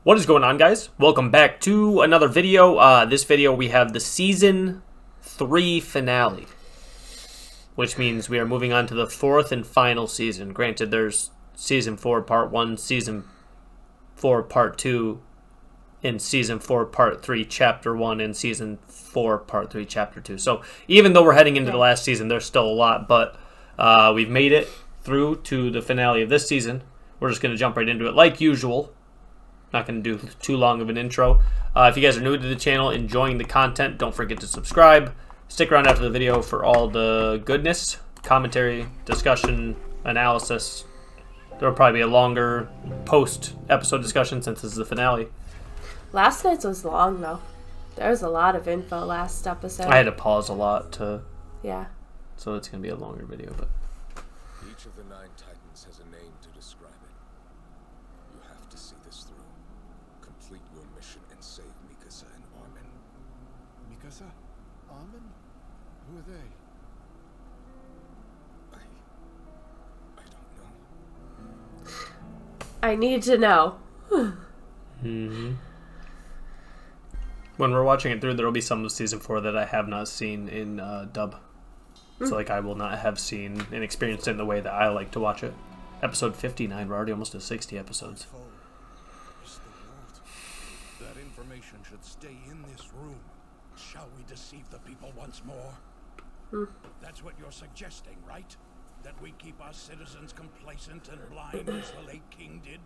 What is going on, guys? Welcome back to another video. This video we have the Season 3 finale, which means we are moving on to the fourth and final season. Granted, there's Season 4 Part 1, Season 4 Part 2, and Season 4 Part 3 Chapter 1, and Season 4 Part 3 Chapter 2. So even though we're heading into the last season, there's still a lot, but we've made it through to the finale of this season. We're just going to jump right into it like usual. Not going to do too long of an intro. If you guys are new to the channel, enjoying the content, don't forget to subscribe. Stick around after the video for all the goodness, commentary, discussion, analysis. There will probably be a longer post-episode discussion since this is the finale. Last night's was long, though. There was a lot of info last episode. I had to pause a lot to... Yeah. So it's going to be a longer video, but... Each of the 9 Titans has a name to describe it. You have to see this through. Complete your mission and save Mikasa and Armin. Mikasa? Armin? Who are they? I don't know. I need to know. When we're watching it through, there will be some of Season 4 that I have not seen in dub. So, like, I will not have seen and experienced it in the way that I like to watch it. Episode 59, we're already almost to 60 episodes. Is the world. That information should stay in this room. Shall we deceive the people once more? That's what you're suggesting, right? That we keep our citizens complacent and blind as the late king did?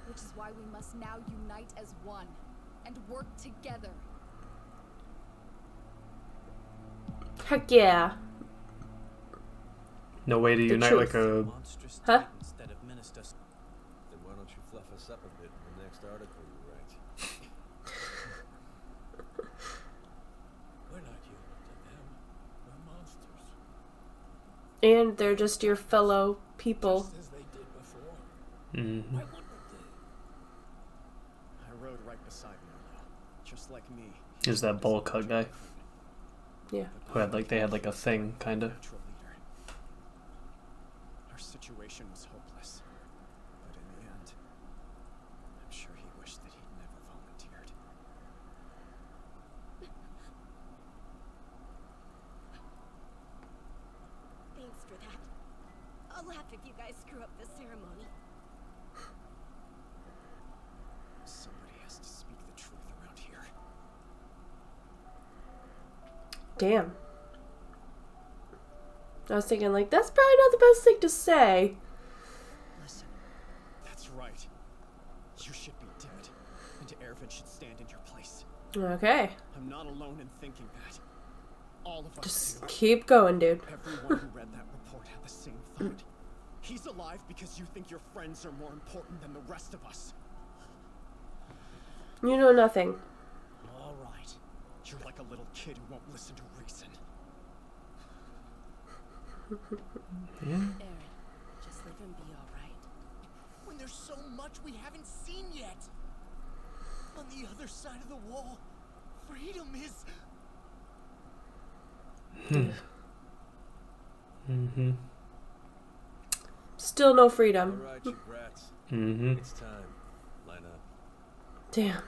Which is why we must now unite as one and work together. Heck yeah. No way to unite truth. like a... Huh? Then why don't you fluff us up a bit in the next article you write? We're not human to them. We're monsters. And they're just your fellow people. Just as they did before. Mm-hmm. Why wouldn't I rode right beside Milo, just like me. Is that bowl cut guy? Yeah. Who had like, they had like a thing, kinda. Natural leader. Our situation was hopeless, but in the end, I'm sure he wished that he'd never volunteered. Thanks for that. I'll laugh if you guys screw up the ceremony. Somebody has to speak the truth around here. Damn. I was thinking, like, that's probably not the best thing to say. Listen, that's right. You should be dead, and Erwin should stand in your place. Okay. I'm not alone in thinking that. All of us Just do. keep going, dude. Everyone who read that report had the same thought. He's alive because you think your friends are more important than the rest of us. You know nothing. All right. You're like a little kid who won't listen to reason. Aaron, just let him be alright. When there's so much we haven't seen yet. On the other side of the wall, freedom is... Mm-hmm. Still no freedom. All right, you brats. Mm-hmm. It's time. Line up. Damn.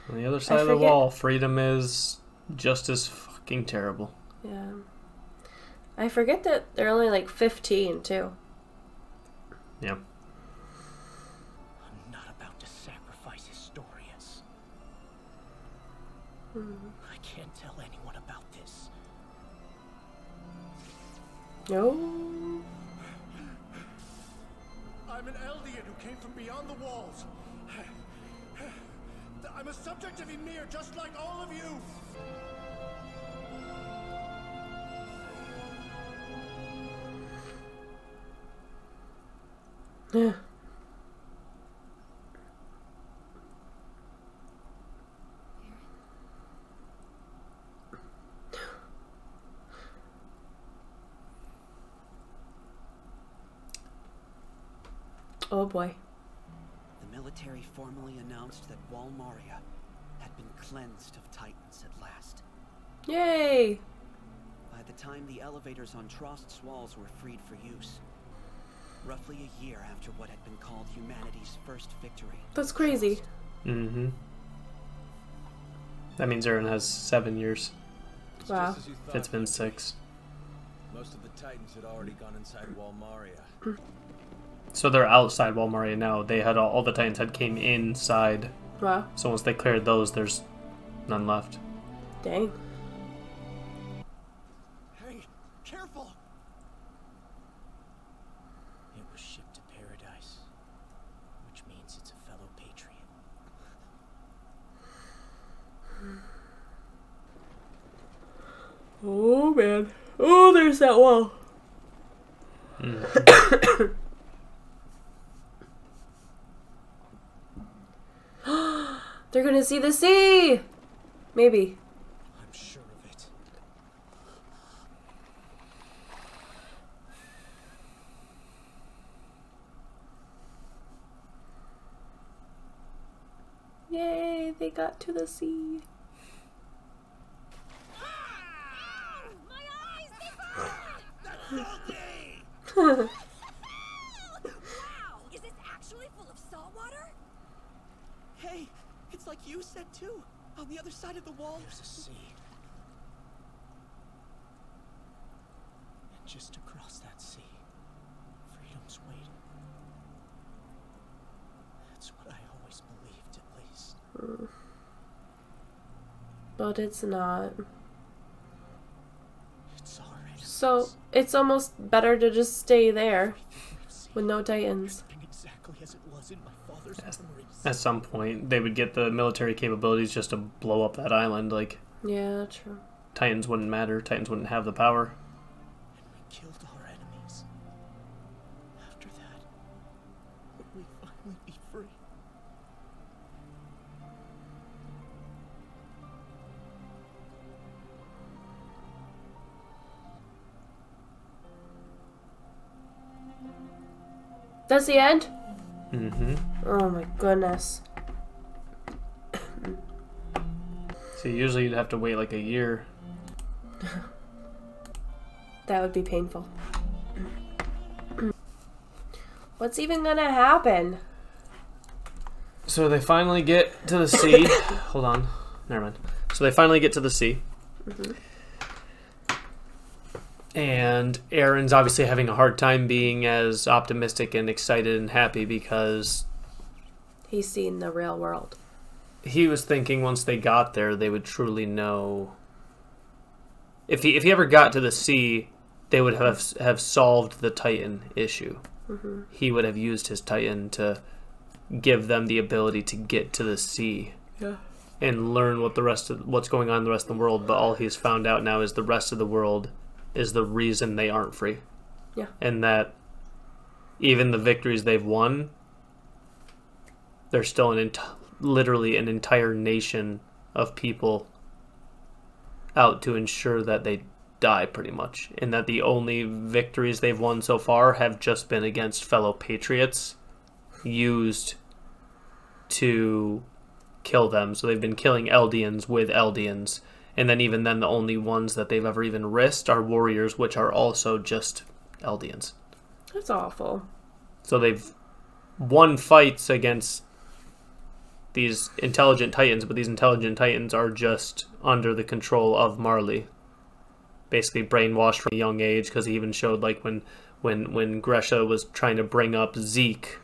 On the other side of the forget- wall, freedom is just as fucking terrible. Yeah. I forget that they're only like 15, too. Yeah. I'm not about to sacrifice historians. I can't tell anyone about this. No. I'm an Eldian who came from beyond the walls. I'm a subject of Ymir, just like all of you. Yeah. Oh boy. The military formally announced that Wall Maria had been cleansed of Titans at last. Yay! By the time the elevators on Trost's walls were freed for use, roughly a year after what had been called humanity's first victory. That's crazy. Mm-hmm. That means Eren has 7 years. It's Wow. just as you If thought, it's been Lucky. 6. Most of the Titans had already gone inside Walmaria. So they're outside Walmaria now. They had all the Titans had came inside. Wow. So once they cleared those, there's none left. Dang. Hey, careful! It was shipped to paradise, which means it's a fellow patriot. Oh man. Oh, there's that wall. They're gonna see the sea! Maybe. I'm sure of it. Yay, they got to the sea. Wow! Is this actually full of salt water? Hey, it's like you said too. On the other side of the wall, there's a sea. And just across that sea, freedom's waiting. That's what I always believed, at least. But it's not. It's already. So, it's almost better to just stay there with no Titans. Everything exactly as it was in my father's memories. At some point, they would get the military capabilities just to blow up that island. Like, Yeah, true. Titans wouldn't matter. Titans wouldn't have the power. And we killed our enemies. After that, would we finally be free? That's the end? Mm-hmm. Oh my goodness. So usually you'd have to wait like a year. That would be painful. What's even gonna happen? So they finally get to the sea. Hold on. Never mind. So they finally get to the sea. And Eren's obviously having a hard time being as optimistic and excited and happy because He's seen the real world. he was thinking once they got there, they would truly know. If he ever got to the sea, they would have solved the Titan issue. He would have used his Titan to give them the ability to get to the sea. Yeah. And learn what's going on in the rest of the world. But all he's found out now is the rest of the world is the reason they aren't free. Yeah. And that even the victories they've won, there's still literally an entire nation of people out to ensure that they die, pretty much. And that the only victories they've won so far have just been against fellow patriots used to kill them. So they've been killing Eldians with Eldians. And then even then, the only ones that they've ever even risked are warriors, which are also just Eldians. That's awful. So they've won fights against these intelligent Titans, but these intelligent Titans are just under the control of Marley. Basically brainwashed from a young age, because he even showed like when Gresha was trying to bring up Zeke,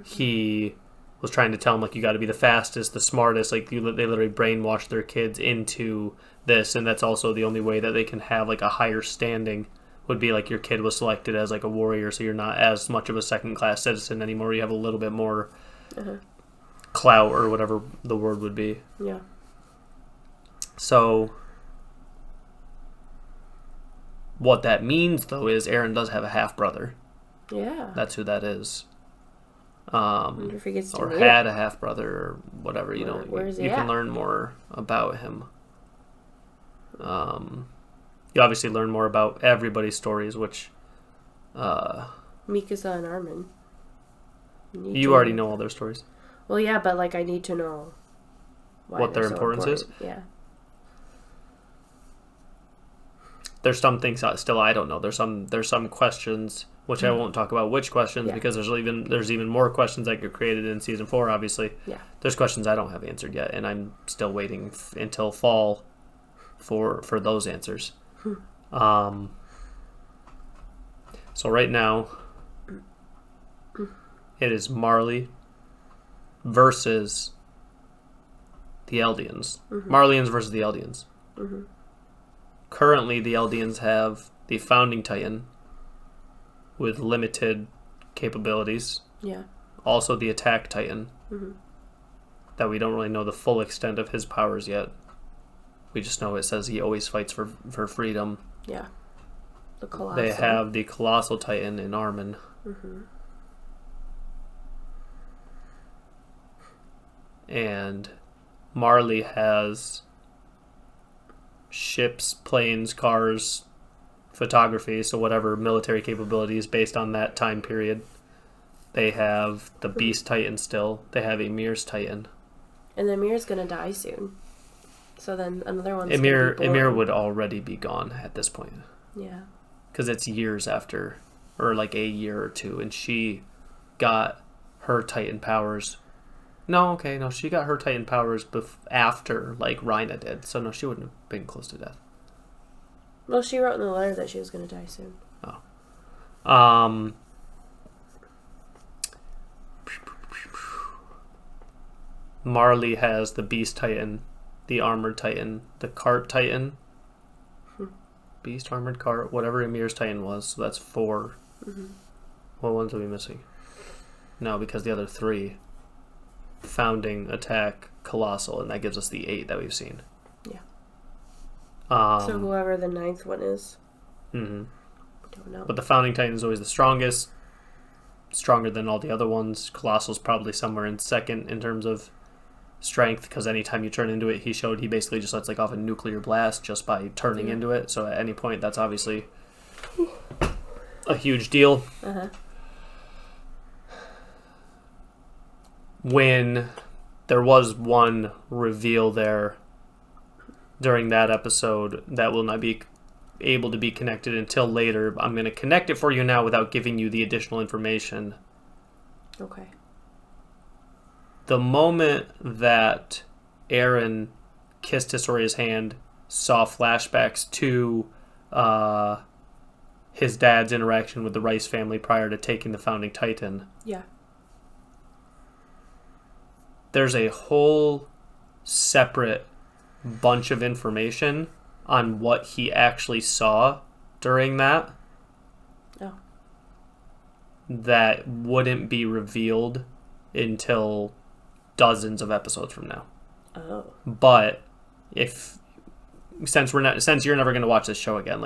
he was trying to tell him like you got to be the fastest, the smartest. Like they literally brainwashed their kids into this, and that's also the only way that they can have like a higher standing. Would be like your kid was selected as like a warrior, so you're not as much of a second-class citizen anymore. You have a little bit more clout or whatever the word would be. Yeah. So what that means, though, is Eren does have a half-brother. Yeah. That's who that is. Wonder if he gets to Or meet had a half-brother or whatever. You know, where's he you can at? learn more about him. You obviously learn more about everybody's stories, which Mikasa and Armin. you already know all their stories. Well, yeah, but like I need to know why What they're their so importance is? important. there's some things still I don't know. There's some questions which I won't talk about which questions because there's even more questions that get created in season 4. Obviously, there's questions I don't have answered yet, and I'm still waiting until fall for those answers. So right now, it is Marley versus the Eldians. Marlians versus the Eldians. Currently, the Eldians have the Founding Titan with limited capabilities. Yeah. Also, the Attack Titan. That we don't really know the full extent of his powers yet. We just know it says he always fights for freedom. Yeah. The Colossal. They have the Colossal Titan in Armin. And Marley has ships, planes, cars, photography, so whatever military capabilities based on that time period. They have the Beast Titan still. They have Emir's Titan. And Emir's gonna die soon. So then another one's Emir would already be gone at this point. Yeah. Because it's years after, or like a year or two, and she got her Titan powers. No, she got her Titan powers after, like, Rhina did. So, no, she wouldn't have been close to death. Well, she wrote in the letter that she was going to die soon. Oh. Marley has the Beast Titan, the Armored Titan, the Cart Titan. Beast, Armored, Cart, whatever Emir's Titan was. So, that's 4. What ones are we missing? No, because the other 3... Founding, Attack, Colossal, and that gives us the 8 that we've seen. Yeah. So whoever the 9th one is. We don't know. But the Founding Titan is always the strongest. Stronger than all the other ones. Colossal's probably somewhere in second in terms of strength, because anytime you turn into it, he basically just lets off a nuclear blast just by turning into it. So at any point, that's obviously a huge deal. When there was one reveal there during that episode that will not be able to be connected until later, I'm going to connect it for you now without giving you the additional information. Okay. The moment that Eren kissed Historia's hand, saw flashbacks to his dad's interaction with the Rice family prior to taking the Founding Titan. Yeah. There's a whole separate bunch of information on what he actually saw during that. Oh. That wouldn't be revealed until dozens of episodes from now. Oh. But since you're never going to watch this show again,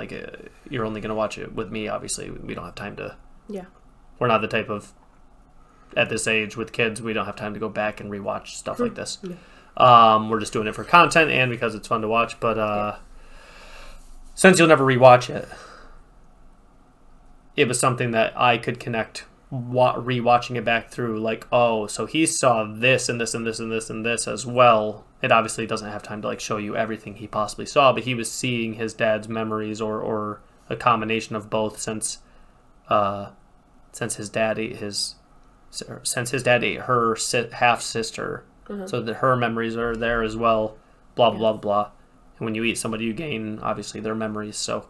you're only going to watch it with me, obviously, we don't have time to. Yeah. We're not the type of, at this age with kids, we don't have time to go back and rewatch stuff like this. We're just doing it for content and because it's fun to watch. But since you'll never rewatch it, it was something that I could connect rewatching it back through. So he saw this and this and this and this and this as well. It obviously doesn't have time to show you everything he possibly saw, but he was seeing his dad's memories or a combination of both since his dad ate her half sister, so that her memories are there as well. Blah blah blah. And when you eat somebody, you gain obviously their memories. So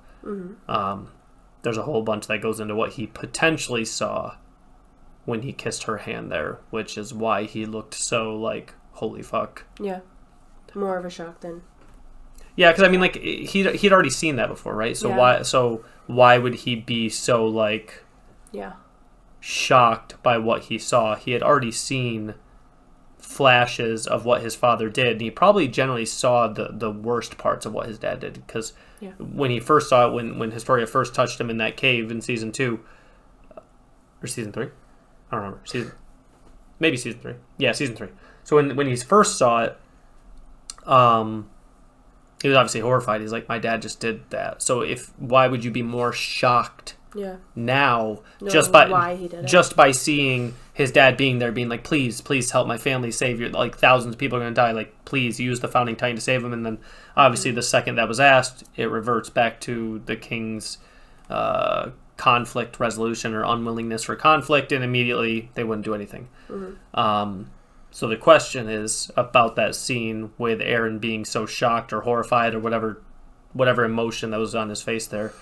there's a whole bunch that goes into what he potentially saw when he kissed her hand there, which is why he looked so holy fuck. Yeah, more of a shock than. Yeah, because he'd already seen that before, right? So why would he be so shocked by what he saw? He had already seen flashes of what his father did, and he probably generally saw the worst parts of what his dad did, because when he first saw it, when Historia first touched him in that cave in season 2 or season 3, I don't remember, maybe season 3, season 3. So when he first saw it, he was obviously horrified. He's like, my dad just did that. So why would you be more shocked Yeah. Now, Knowing why he did it. just by seeing his dad being there, being like, please help my family, save your, like, thousands of people are going to die, like, please use the Founding Titan to save them. And then, obviously, the second that was asked, it reverts back to the king's conflict resolution or unwillingness for conflict, and immediately they wouldn't do anything. So the question is about that scene with Eren being so shocked or horrified or whatever emotion that was on his face there.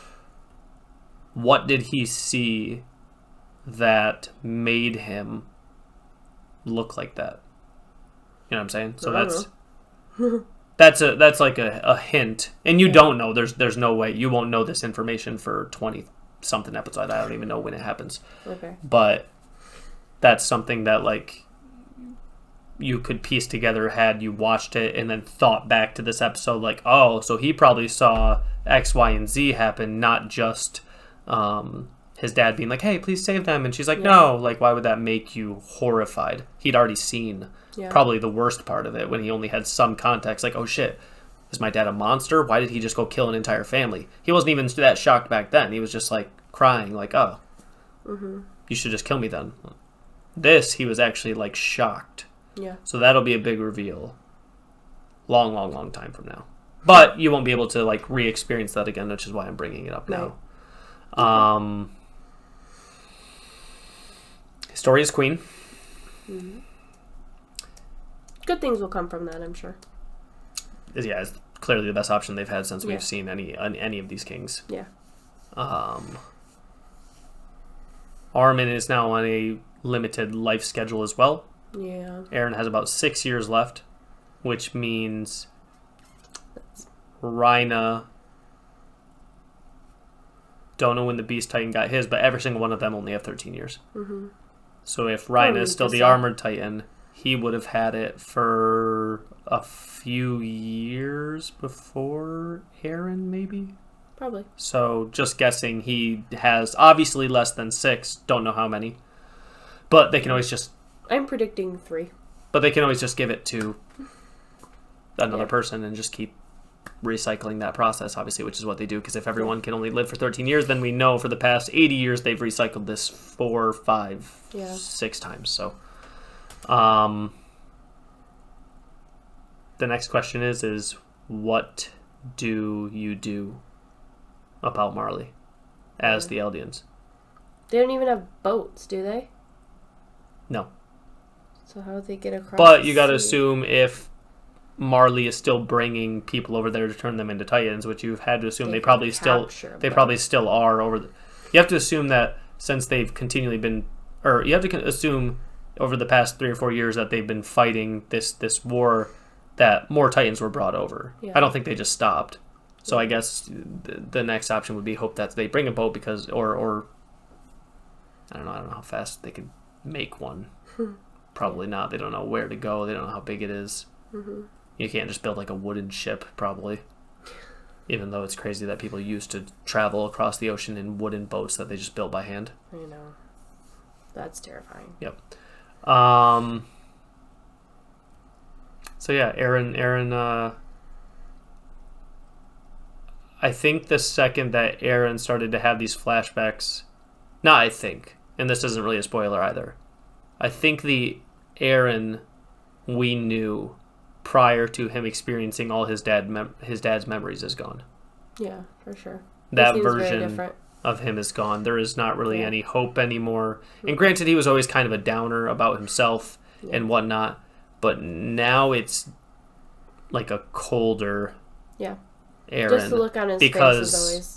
What did he see that made him look like that? You know what I'm saying? So that's like a hint, and you don't know. There's no way you won't know this information for 20 something episodes. I don't even know when it happens. Okay. But that's something that, like, you could piece together had you watched it and then thought back to this episode, like, oh, so he probably saw X, Y, and Z happen, not just his dad being like, hey, please save them, and she's like, no, like, why would that make you horrified? He'd already seen probably the worst part of it when he only had some context, like, oh shit, is my dad a monster? Why did he just go kill an entire family? He wasn't even that shocked back then. He was just like crying, like, oh, you should just kill me then. This, he was actually like shocked. Yeah. So that'll be a big reveal long time from now. But you won't be able to, like, re-experience that again, which is why I'm bringing it up now. Story is queen. Good things will come from that, I'm sure. Yeah, it's clearly the best option they've had since we've seen any of these kings. Yeah. Armin is now on a limited life schedule as well. Yeah. Eren has about 6 years left, which means Rhina, don't know when the Beast Titan got his, but every single one of them only have 13 years. So if Rhina is still the Armored Titan, he would have had it for a few years before Eren, maybe? Probably. So just guessing, he has obviously less than 6, don't know how many. But they can always just... I'm predicting 3. But they can always just give it to another person and just keep recycling that process, obviously, which is what they do, because if everyone can only live for 13 years, then we know for the past 80 years they've recycled this 4, 5, 6 times. So the next question is what do you do about Marley as the Eldians? They don't even have boats, do they? No. So how would they get across? But you got to assume if Marley is still bringing people over there to turn them into Titans, which you've had to assume they probably still are over. You have to assume that since they've continually been, or you have to assume over the past 3 or 4 years that they've been fighting this war, that more Titans were brought over. Yeah. I don't think they just stopped. So I guess the next option would be hope that they bring a boat, because or I don't know how fast they could make one. Probably not. They don't know where to go. They don't know how big it is. You can't just build like a wooden ship, probably. Even though it's crazy that people used to travel across the ocean in wooden boats that they just built by hand. I know. That's terrifying. Yep. So yeah, Eren, I think the second that Eren started to have these flashbacks, and this isn't really a spoiler either, I think the Eren we knew prior to him experiencing all his dad's memories is gone. Yeah, for sure. That version of him is gone. There is not really any hope anymore. And granted, he was always kind of a downer about himself and whatnot, but now it's like a colder Eren. Just the look on his face is always...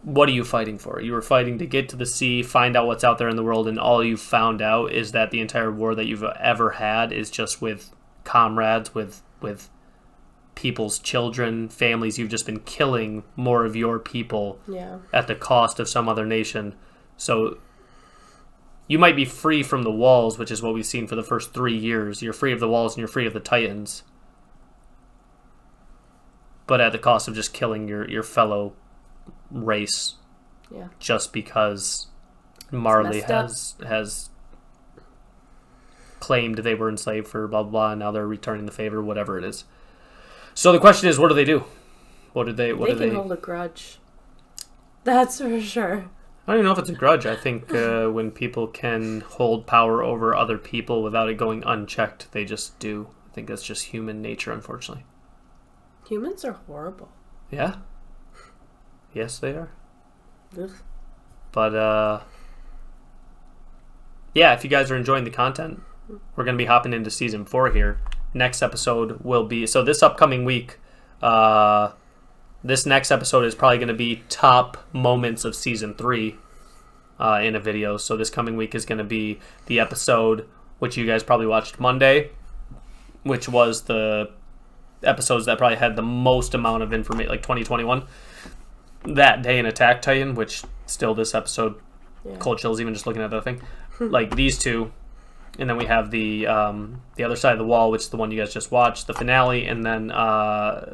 What are you fighting for? You were fighting to get to the sea, find out what's out there in the world, and all you found out is that the entire war that you've ever had is just with comrades, with people's children, families. You've just been killing more of your people at the cost of some other nation. So you might be free from the walls, which is what we've seen for the first 3 years. You're free of the walls and you're free of the Titans. But at the cost of just killing your fellow race, just because Marley has claimed they were enslaved for blah blah, and now they're returning the favor, whatever it is. So the question is, what do they do? They can hold a grudge. That's for sure. I don't even know if it's a grudge. I think when people can hold power over other people without it going unchecked, they just do. I think that's just human nature, unfortunately. Humans are horrible. Yeah. Yes, they are. Ugh. But, yeah, if you guys are enjoying the content, we're going to be hopping into Season 4 here. Next episode will be... So this upcoming week, this next episode is probably going to be top moments of Season 3 in a video. So this coming week is going to be the episode, which you guys probably watched Monday, which was the episodes that probably had the most amount of information, like 2021. That day in Attack Titan, which still this episode, cold chills even just looking at that thing. Like these two. And then we have the other side of the wall, which is the one you guys just watched, the finale, and then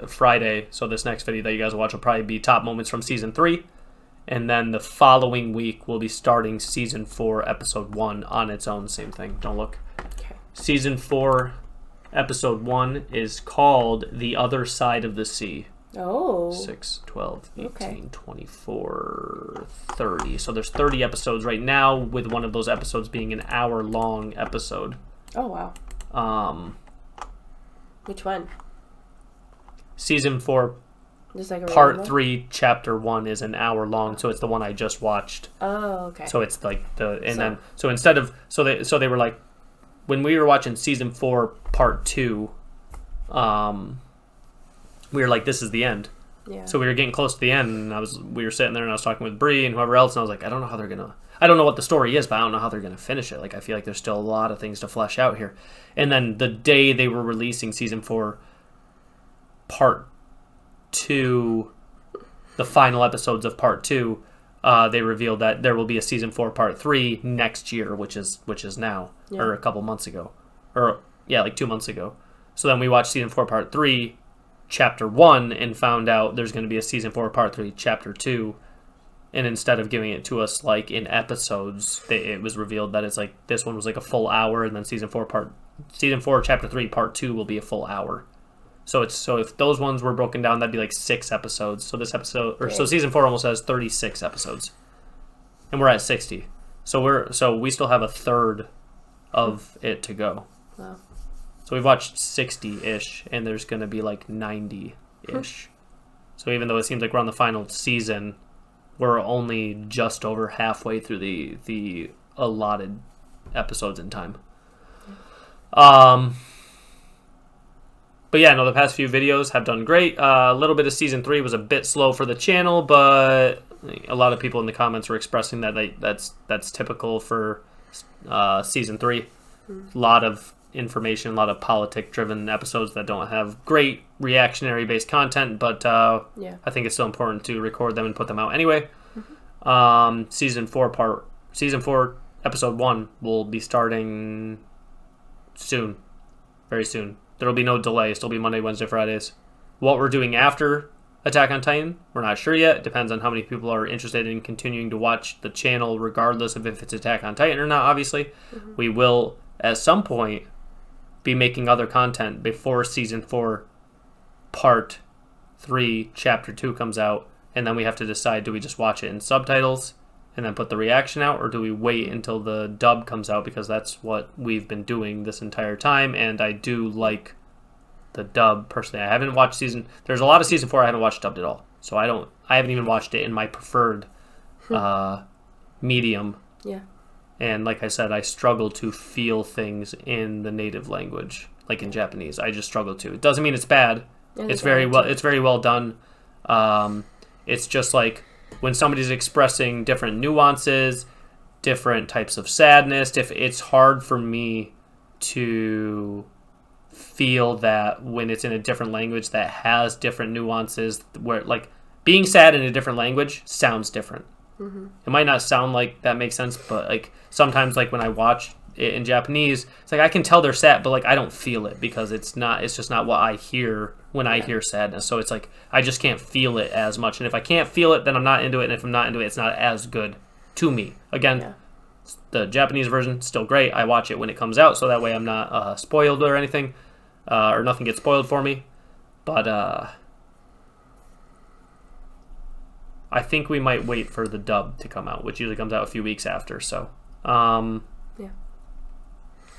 Friday. So this next video that you guys will watch will probably be top moments from Season 3. And then the following week, we'll be starting Season 4, Episode 1 on its own. Same thing. Don't look. Okay. Season 4, Episode 1 is called The Other Side of the Sea. Oh. 6, 12, 18, Okay. 24, 30. So there's 30 episodes right now, with one of those episodes being an hour-long episode. Oh, wow. Which one? Season 4, Just like a Part regular? 3, Chapter 1 is an hour long, so it's the one I just watched. Oh, okay. So it's like so instead of so they were like, when we were watching Season 4 Part 2, we were like, this is the end. Yeah. So we were getting close to the end, and we were sitting there, and I was talking with Bree and whoever else, and I was like, I don't know what the story is, but I don't know how they're gonna finish it. Like, I feel like there's still a lot of things to flesh out here. And then the day they were releasing Season 4 Part 2, the final episodes of Part 2, they revealed that there will be a Season 4 Part 3 next year, which is now, or a couple months ago, or like 2 months ago. So then we watched Season 4 Part 3, Chapter 1, and found out there's going to be a Season 4 Part 3, Chapter 2, and instead of giving it to us like in episodes, it was revealed that it's like this one was like a full hour, and then Season 4 Chapter 3 Part 2 will be a full hour. So if those ones were broken down, that'd be like 6 episodes. So this episode, so Season 4 almost has 36 episodes, and we're at 60. So we still have a third of it to go. Wow. So we've watched 60-ish, and there's going to be like 90-ish. So even though it seems like we're on the final season, we're only just over halfway through the allotted episodes in time. But yeah, no, the past few videos have done great. A little bit of Season 3 was a bit slow for the channel, but a lot of people in the comments were expressing that that's typical for Season 3. A lot of information, a lot of politic-driven episodes that don't have great reactionary-based content, but I think it's still important to record them and put them out anyway. Season 4 Episode 1 will be starting soon, very soon. There will be no delay. It'll be Monday, Wednesday, Fridays. What we're doing after Attack on Titan, we're not sure yet. It depends on how many people are interested in continuing to watch the channel, regardless of if it's Attack on Titan or not, obviously. We will, at some point, be making other content before Season 4 Part 3 Chapter 2 comes out, and then we have to decide, do we just watch it in subtitles and then put the reaction out, or do we wait until the dub comes out, because that's what we've been doing this entire time, and I do like the dub personally. I haven't watched there's a lot of Season 4 I haven't watched dubbed at all, so I haven't even watched it in my preferred medium. Yeah. And like I said, I struggle to feel things in the native language, like in Japanese. I just struggle to. It doesn't mean it's bad. It's very well done. It's just like when somebody's expressing different nuances, different types of sadness, if it's hard for me to feel that when it's in a different language that has different nuances, where like being sad in a different language sounds different. It might not sound like that makes sense, but like sometimes, like when I watch it in Japanese, it's like I can tell they're sad, but like I don't feel it, because it's just not what I hear when I hear sadness. So it's like I just can't feel it as much, and if I can't feel it, then I'm not into it, and if I'm not into it, it's not as good to me. Again, the Japanese version still great. I watch it when it comes out, so that way I'm not spoiled or anything, or nothing gets spoiled for me. But I think we might wait for the dub to come out, which usually comes out a few weeks after. So, yeah.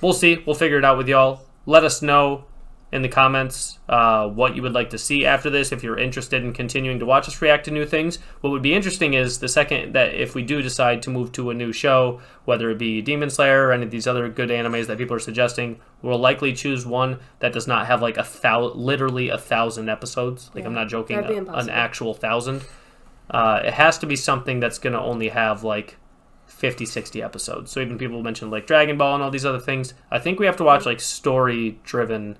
We'll see. We'll figure it out with y'all. Let us know in the comments what you would like to see after this, if you're interested in continuing to watch us react to new things. What would be interesting is the second that if we do decide to move to a new show, whether it be Demon Slayer or any of these other good animes that people are suggesting, we'll likely choose one that does not have like literally 1,000 episodes. Like, I'm not joking, an actual 1,000. It has to be something that's going to only have like 50, 60 episodes. So even people mentioned like Dragon Ball and all these other things. I think we have to watch like story-driven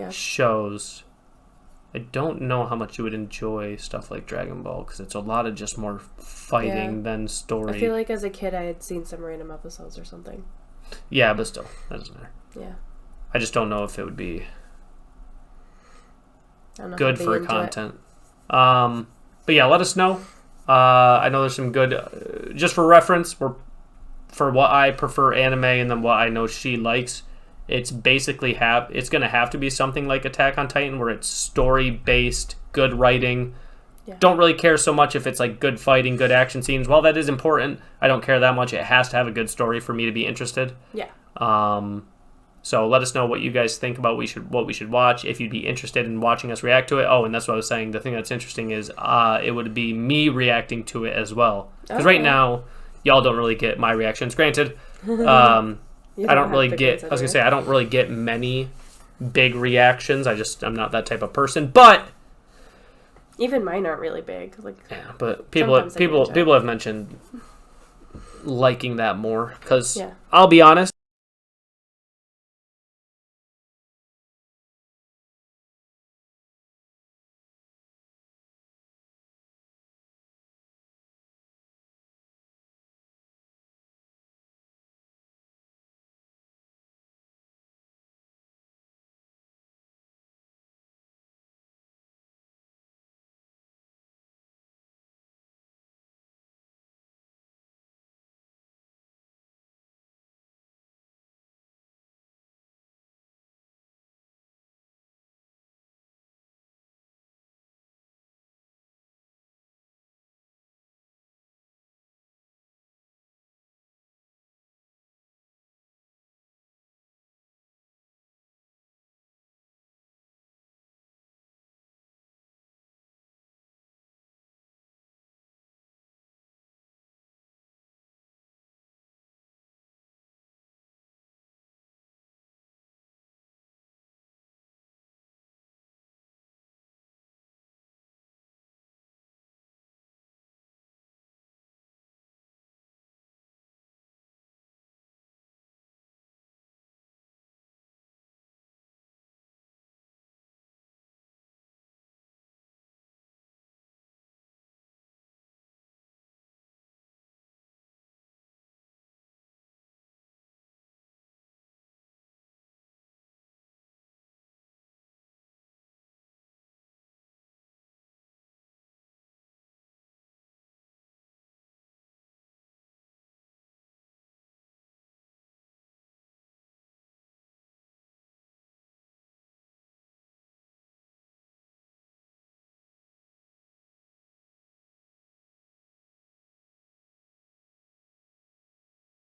shows. I don't know how much you would enjoy stuff like Dragon Ball, because it's a lot of just more fighting than story. I feel like as a kid I had seen some random episodes or something. Yeah, but still, that doesn't matter. Yeah. I just don't know if it would be good for content. But yeah, let us know. I know there's some good, just for reference, for what I prefer anime and then what I know she likes, it's basically it's going to have to be something like Attack on Titan, where it's story-based, good writing. Yeah. Don't really care so much if it's like good fighting, good action scenes. While that is important, I don't care that much. It has to have a good story for me to be interested. Yeah. So let us know what you guys think about what we should watch, if you'd be interested in watching us react to it. Oh, and that's what I was saying. The thing that's interesting is it would be me reacting to it as well. Because right now, y'all don't really get my reactions. Granted, I don't really get, I was going to say, I don't really get many big reactions. I'm not that type of person. But even mine aren't really big. Like, yeah, but people have mentioned liking that more. Because I'll be honest,